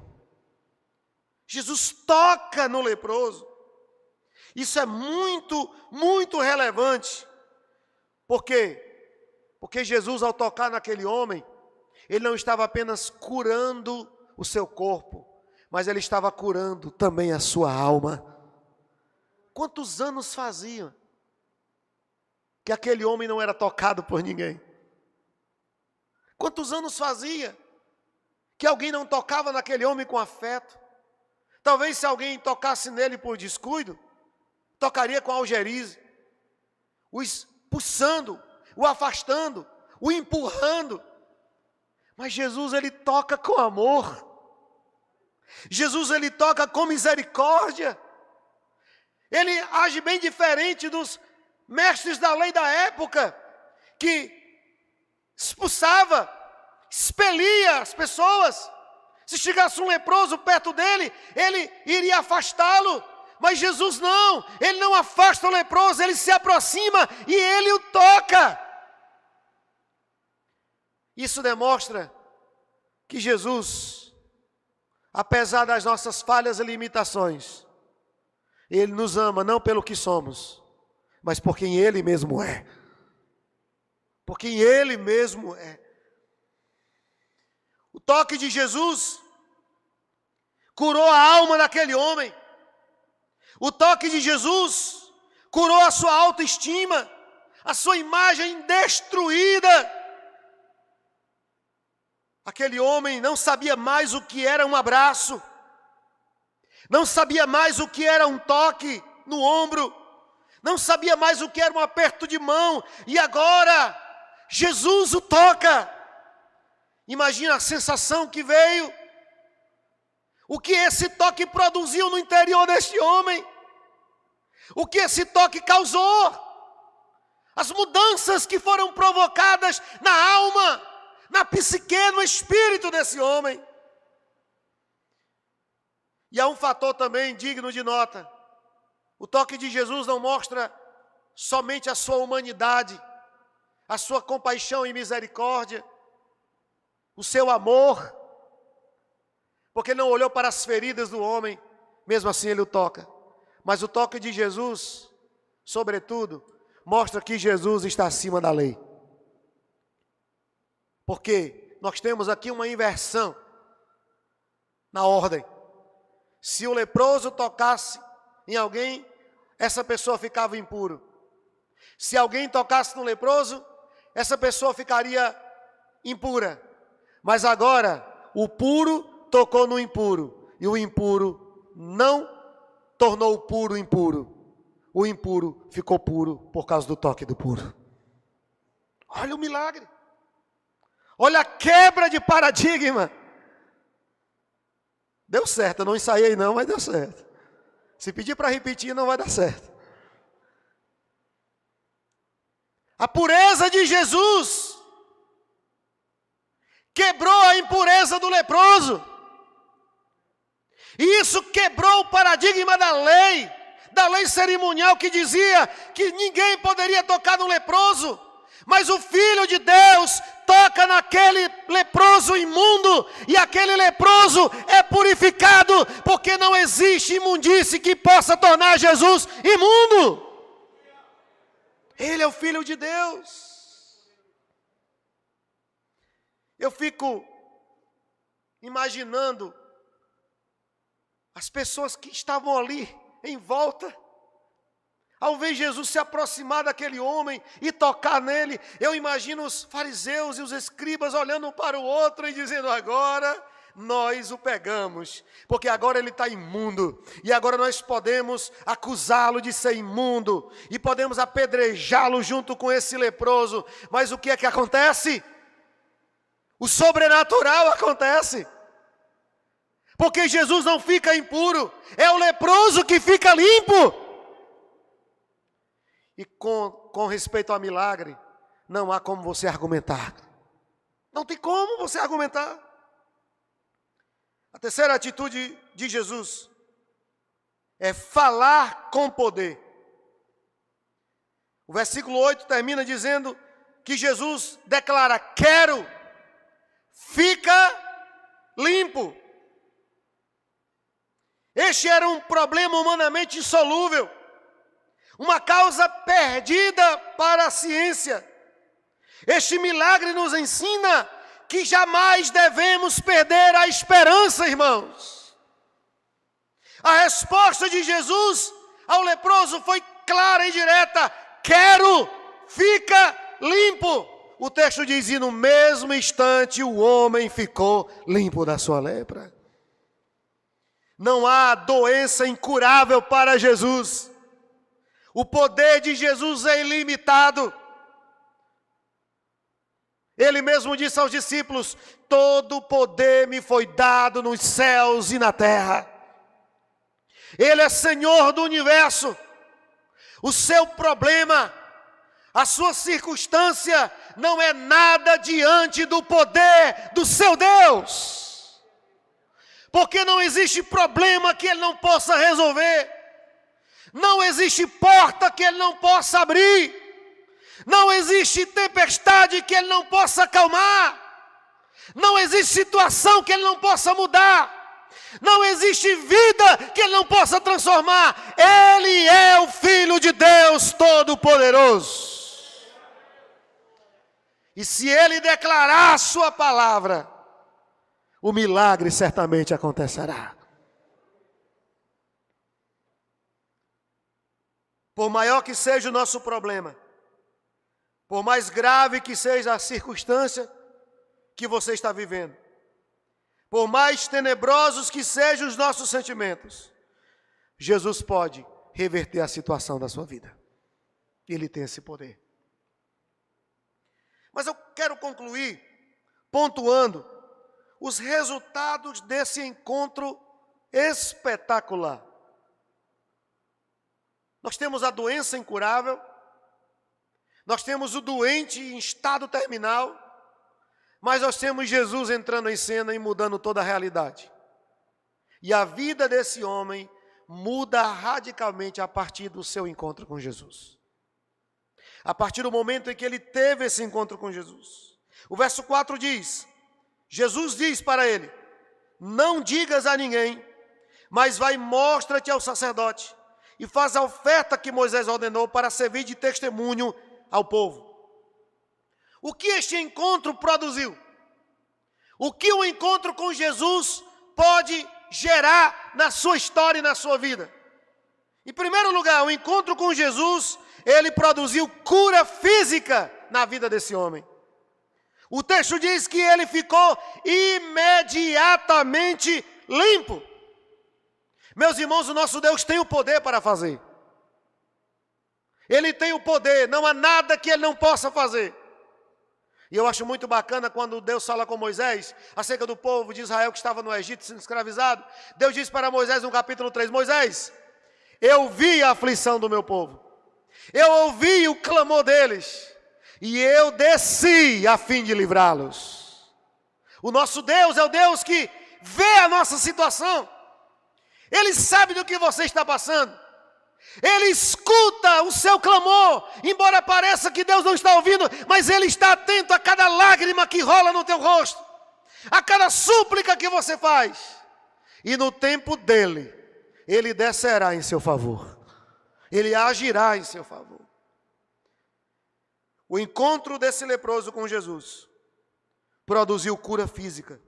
Jesus toca no leproso. Isso é muito, muito relevante. Por quê? Porque Jesus, ao tocar naquele homem, ele não estava apenas curando o seu corpo, mas ele estava curando também a sua alma. Quantos anos faziam que aquele homem não era tocado por ninguém? Quantos anos fazia que alguém não tocava naquele homem com afeto? Talvez se alguém tocasse nele por descuido, tocaria com algerize, o expulsando, o afastando, o empurrando. Mas Jesus, ele toca com amor. Jesus, ele toca com misericórdia. Ele age bem diferente dos mestres da lei da época, que expulsava, expelia as pessoas. Se chegasse um leproso perto dele, ele iria afastá-lo. Mas Jesus não, ele não afasta o leproso, ele se aproxima e ele o toca. Isso demonstra que Jesus, apesar das nossas falhas e limitações, ele nos ama não pelo que somos, mas por quem ele mesmo é. Por quem ele mesmo é. O toque de Jesus curou a alma daquele homem. O toque de Jesus curou a sua autoestima, a sua imagem destruída. Aquele homem não sabia mais o que era um abraço, não sabia mais o que era um toque no ombro, não sabia mais o que era um aperto de mão, e agora Jesus o toca. Imagina a sensação que veio. O que esse toque produziu no interior deste homem. O que esse toque causou. As mudanças que foram provocadas na alma, na psique, no espírito desse homem. E há um fator também digno de nota. O toque de Jesus não mostra somente a sua humanidade, a sua compaixão e misericórdia, o seu amor, porque ele não olhou para as feridas do homem, mesmo assim ele o toca. Mas o toque de Jesus, sobretudo, mostra que Jesus está acima da lei. Porque nós temos aqui uma inversão na ordem. Se o leproso tocasse em alguém, essa pessoa ficava impuro. Se alguém tocasse no leproso, essa pessoa ficaria impura. Mas agora, o puro tocou no impuro. E o impuro não tornou o puro impuro. O impuro ficou puro por causa do toque do puro. Olha o milagre. Olha a quebra de paradigma. Deu certo, eu não ensaiei não, mas deu certo. Se pedir para repetir, não vai dar certo. A pureza de Jesus quebrou a impureza do leproso. E isso quebrou o paradigma da lei cerimonial que dizia que ninguém poderia tocar no leproso. Mas o Filho de Deus toca naquele leproso imundo, e aquele leproso é purificado, porque não existe imundície que possa tornar Jesus imundo. Ele é o Filho de Deus. Eu fico imaginando as pessoas que estavam ali em volta. Ao ver Jesus se aproximar daquele homem e tocar nele, eu imagino os fariseus e os escribas olhando um para o outro e dizendo: agora nós o pegamos, porque agora ele está imundo, e agora nós podemos acusá-lo de ser imundo, e podemos apedrejá-lo junto com esse leproso. Mas o que é que acontece? O sobrenatural acontece, porque Jesus não fica impuro, é o leproso que fica limpo. E com respeito ao milagre, não há como você argumentar. Não tem como você argumentar. A terceira atitude de Jesus é falar com poder. O versículo 8 termina dizendo que Jesus declara: quero, fica limpo. Este era um problema humanamente insolúvel. Uma causa perdida para a ciência. Este milagre nos ensina que jamais devemos perder a esperança, irmãos. A resposta de Jesus ao leproso foi clara e direta: quero, fica limpo. O texto diz: e no mesmo instante o homem ficou limpo da sua lepra. Não há doença incurável para Jesus. O poder de Jesus é ilimitado. Ele mesmo disse aos discípulos: todo poder me foi dado nos céus e na terra. Ele é Senhor do universo. O seu problema, a sua circunstância não é nada diante do poder do seu Deus. Porque não existe problema que Ele não possa resolver. Não existe porta que Ele não possa abrir. Não existe tempestade que Ele não possa acalmar. Não existe situação que Ele não possa mudar. Não existe vida que Ele não possa transformar. Ele é o Filho de Deus Todo-Poderoso. E se Ele declarar a sua palavra, o milagre certamente acontecerá. Por maior que seja o nosso problema, por mais grave que seja a circunstância que você está vivendo, por mais tenebrosos que sejam os nossos sentimentos, Jesus pode reverter a situação da sua vida. Ele tem esse poder. Mas eu quero concluir pontuando os resultados desse encontro espetacular. Nós temos a doença incurável, nós temos o doente em estado terminal, mas nós temos Jesus entrando em cena e mudando toda a realidade. E a vida desse homem muda radicalmente a partir do seu encontro com Jesus. A partir do momento em que ele teve esse encontro com Jesus. O verso 4 diz, Jesus diz para ele, não digas a ninguém, mas vai e mostra-te ao sacerdote e faz a oferta que Moisés ordenou para servir de testemunho ao povo. O que este encontro produziu? O que o encontro com Jesus pode gerar na sua história e na sua vida? Em primeiro lugar, o encontro com Jesus, ele produziu cura física na vida desse homem. O texto diz que ele ficou imediatamente limpo. Meus irmãos, o nosso Deus tem o poder para fazer. Ele tem o poder, não há nada que ele não possa fazer. E eu acho muito bacana quando Deus fala com Moisés, acerca do povo de Israel que estava no Egito sendo escravizado. Deus diz para Moisés no capítulo 3, Moisés, eu vi a aflição do meu povo, eu ouvi o clamor deles, e eu desci a fim de livrá-los. O nosso Deus é o Deus que vê a nossa situação. Ele sabe do que você está passando. Ele escuta o seu clamor, embora pareça que Deus não está ouvindo, mas Ele está atento a cada lágrima que rola no teu rosto, a cada súplica que você faz. E no tempo dele, Ele descerá em seu favor. Ele agirá em seu favor. O encontro desse leproso com Jesus produziu cura física.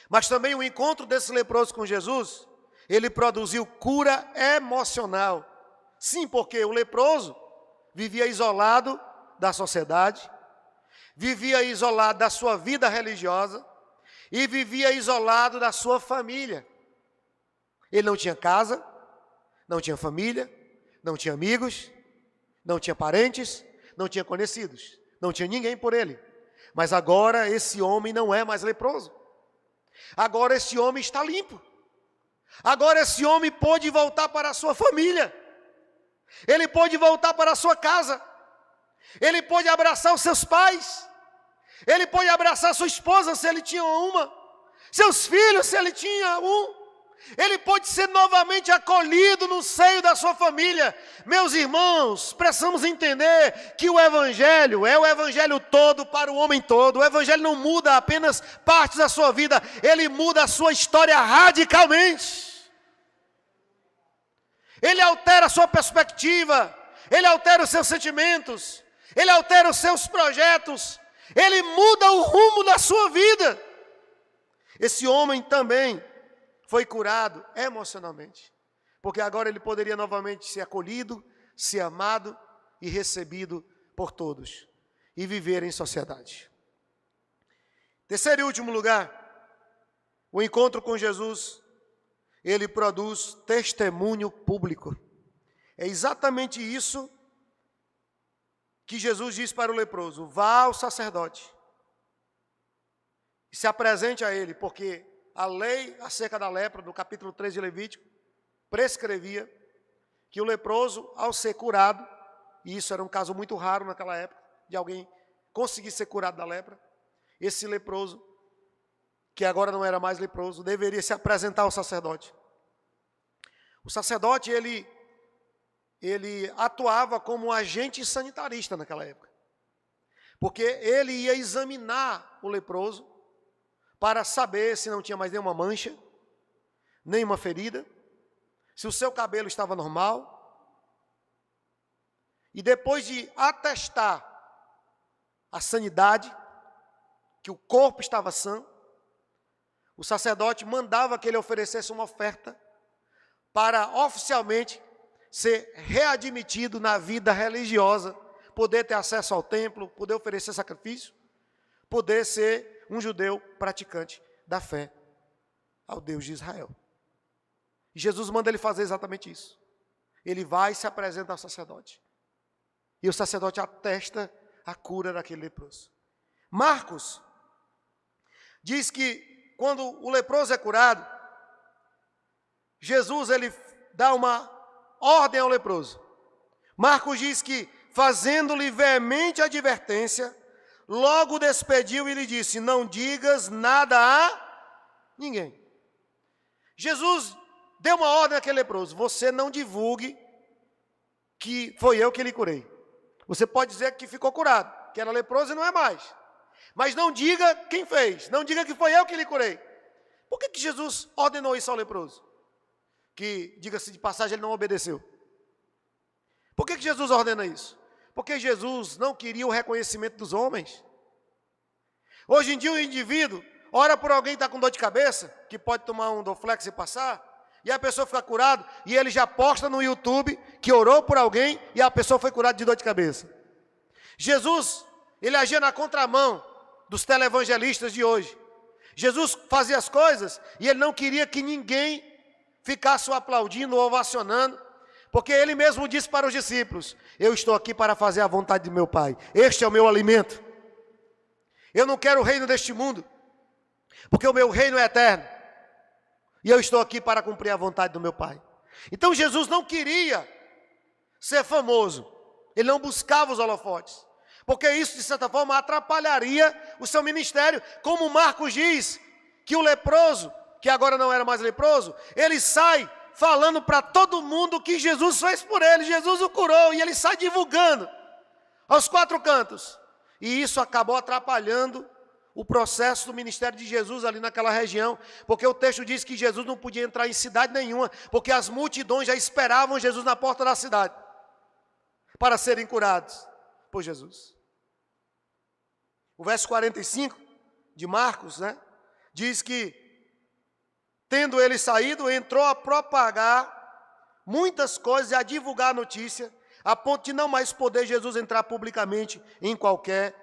Mas também o encontro desse leproso com Jesus, ele produziu cura emocional. Sim, porque o leproso vivia isolado da sociedade, vivia isolado da sua vida religiosa e vivia isolado da sua família. Ele não tinha casa, não tinha família, não tinha amigos, não tinha parentes, não tinha conhecidos, não tinha ninguém por ele. Mas agora esse homem não é mais leproso. Agora esse homem está limpo. Agora esse homem pôde voltar para a sua família. Ele pôde voltar para a sua casa. Ele pôde abraçar os seus pais. Ele pôde abraçar sua esposa, se ele tinha uma. Seus filhos, se ele tinha um. Ele pode ser novamente acolhido no seio da sua família. Meus irmãos, precisamos entender que o Evangelho é o Evangelho todo para o homem todo. O Evangelho não muda apenas partes da sua vida, ele muda a sua história radicalmente. Ele altera a sua perspectiva, ele altera os seus sentimentos, ele altera os seus projetos, ele muda o rumo da sua vida. Esse homem também foi curado emocionalmente, porque agora ele poderia novamente ser acolhido, ser amado e recebido por todos, e viver em sociedade. Terceiro e último lugar, o encontro com Jesus, ele produz testemunho público. É exatamente isso que Jesus diz para o leproso: vá ao sacerdote e se apresente a ele, porque a lei acerca da lepra, no capítulo 3 de Levítico, prescrevia que o leproso, ao ser curado, e isso era um caso muito raro naquela época, de alguém conseguir ser curado da lepra, esse leproso, que agora não era mais leproso, deveria se apresentar ao sacerdote. O sacerdote, ele atuava como um agente sanitarista naquela época, porque ele ia examinar o leproso, para saber se não tinha mais nenhuma mancha, nenhuma ferida, se o seu cabelo estava normal. E depois de atestar a sanidade, que o corpo estava sã, o sacerdote mandava que ele oferecesse uma oferta para oficialmente ser readmitido na vida religiosa, poder ter acesso ao templo, poder oferecer sacrifício, poder ser um judeu praticante da fé ao Deus de Israel. E Jesus manda ele fazer exatamente isso. Ele vai e se apresenta ao sacerdote. E o sacerdote atesta a cura daquele leproso. Marcos diz que quando o leproso é curado, Jesus ele dá uma ordem ao leproso. Marcos diz que, fazendo-lhe veemente advertência, logo despediu e lhe disse: não digas nada a ninguém. Jesus deu uma ordem àquele leproso: você não divulgue que foi eu que lhe curei. Você pode dizer que ficou curado, que era leproso e não é mais. Mas não diga quem fez, não diga que foi eu que lhe curei. Por que Jesus ordenou isso ao leproso? Que, diga-se de passagem, ele não obedeceu. Por que Jesus ordena isso? Porque Jesus não queria o reconhecimento dos homens. Hoje em dia o indivíduo ora por alguém que está com dor de cabeça, que pode tomar um Dorflex e passar, e a pessoa fica curada, e ele já posta no YouTube que orou por alguém e a pessoa foi curada de dor de cabeça. Jesus, ele agia na contramão dos televangelistas de hoje. Jesus fazia as coisas e ele não queria que ninguém ficasse o aplaudindo ou ovacionando, porque ele mesmo disse para os discípulos: eu estou aqui para fazer a vontade de meu Pai, este é o meu alimento. Eu não quero o reino deste mundo, porque o meu reino é eterno, e eu estou aqui para cumprir a vontade do meu Pai. Então Jesus não queria ser famoso, ele não buscava os holofotes, porque isso de certa forma atrapalharia o seu ministério. Como Marcos diz, que o leproso, que agora não era mais leproso, ele sai falando para todo mundo que Jesus fez por ele, Jesus o curou, e ele sai divulgando aos quatro cantos. E isso acabou atrapalhando o processo do ministério de Jesus ali naquela região, porque o texto diz que Jesus não podia entrar em cidade nenhuma, porque as multidões já esperavam Jesus na porta da cidade, para serem curados por Jesus. O verso 45 de Marcos, diz que, tendo ele saído, entrou a propagar muitas coisas e a divulgar a notícia, a ponto de não mais poder Jesus entrar publicamente em qualquer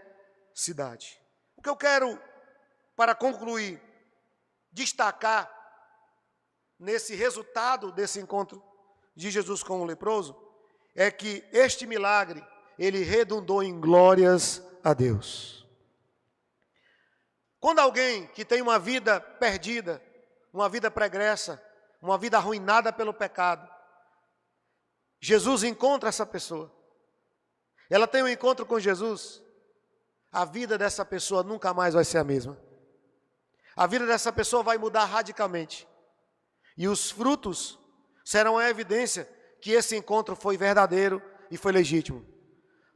cidade. O que eu quero, para concluir, destacar nesse resultado desse encontro de Jesus com o leproso, é que este milagre, ele redundou em glórias a Deus. Quando alguém que tem uma vida perdida, uma vida pregressa, uma vida arruinada pelo pecado, Jesus encontra essa pessoa, ela tem um encontro com Jesus, a vida dessa pessoa nunca mais vai ser a mesma. A vida dessa pessoa vai mudar radicalmente. E os frutos serão a evidência que esse encontro foi verdadeiro e foi legítimo.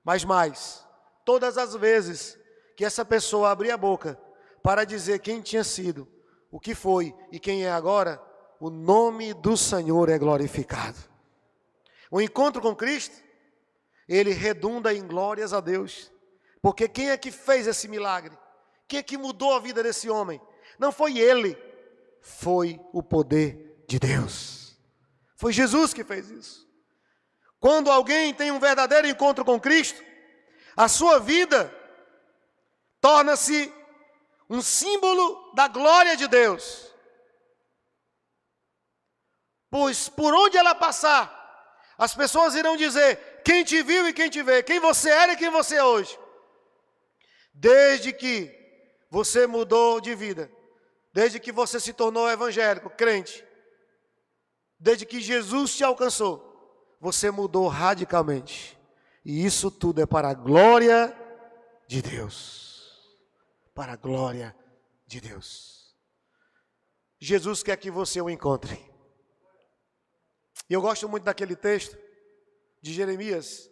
Mas mais, todas as vezes que essa pessoa abria a boca para dizer quem tinha sido, o que foi e quem é agora, o nome do Senhor é glorificado. O encontro com Cristo, ele redunda em glórias a Deus. Porque quem é que fez esse milagre? Quem é que mudou a vida desse homem? Não foi ele, foi o poder de Deus. Foi Jesus que fez isso. Quando alguém tem um verdadeiro encontro com Cristo, a sua vida torna-se um símbolo da glória de Deus. Pois por onde ela passar, as pessoas irão dizer quem te viu e quem te vê, quem você era e quem você é hoje. Desde que você mudou de vida, desde que você se tornou evangélico, crente, desde que Jesus te alcançou, você mudou radicalmente. E isso tudo é para a glória de Deus. Para a glória de Deus. Jesus quer que você o encontre. E eu gosto muito daquele texto de Jeremias.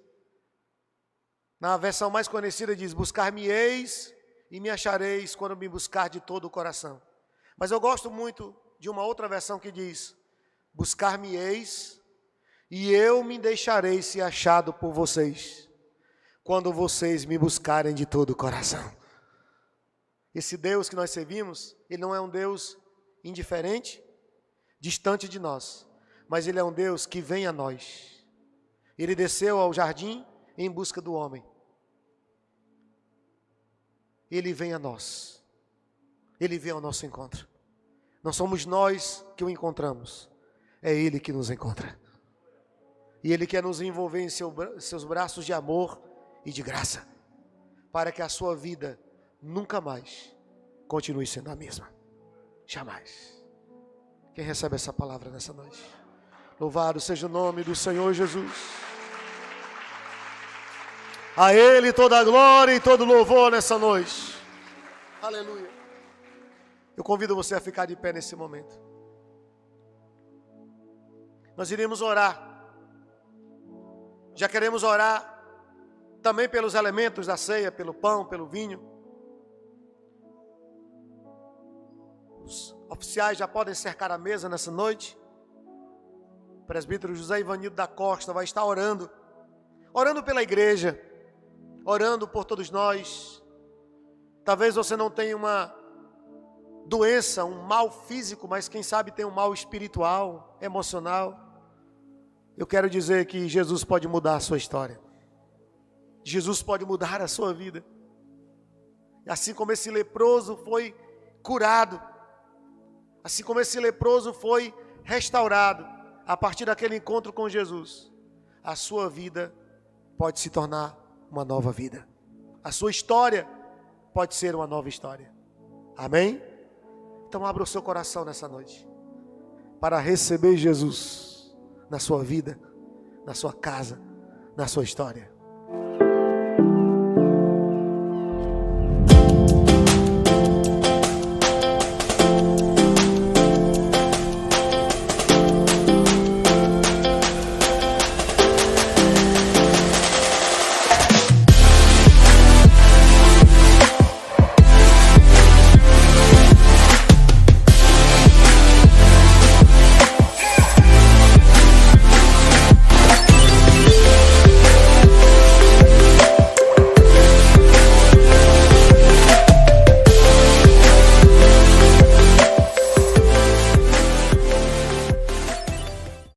Na versão mais conhecida diz: buscar-me-eis e me achareis quando me buscar de todo o coração. Mas eu gosto muito de uma outra versão que diz: buscar-me-eis e eu me deixarei ser achado por vocês, quando vocês me buscarem de todo o coração. Esse Deus que nós servimos, ele não é um Deus indiferente, distante de nós, mas ele é um Deus que vem a nós. Ele desceu ao jardim em busca do homem. Ele vem a nós. Ele vem ao nosso encontro. Não somos nós que o encontramos. É Ele que nos encontra. E Ele quer nos envolver em seus braços de amor e de graça. para que a sua vida nunca mais continue sendo a mesma. Jamais. Quem recebe essa palavra nessa noite? Louvado seja o nome do Senhor Jesus. A Ele toda a glória e todo louvor nessa noite. Aleluia. Eu convido você a ficar de pé nesse momento. Nós iremos orar. Já queremos orar também pelos elementos da ceia, pelo pão, pelo vinho. Os oficiais já podem cercar a mesa nessa noite. O presbítero José Ivanildo da Costa vai estar orando. Orando pela igreja. Orando por todos nós. Talvez você não tenha uma doença, um mal físico, mas quem sabe tem um mal espiritual, emocional. Eu quero dizer que Jesus pode mudar a sua história. Jesus pode mudar a sua vida. Assim como esse leproso foi curado, assim como esse leproso foi restaurado, a partir daquele encontro com Jesus, a sua vida pode se tornar uma nova vida. A sua história pode ser uma nova história. Amém? Então abra o seu coração nessa noite, para receber Jesus na sua vida, na sua casa, na sua história.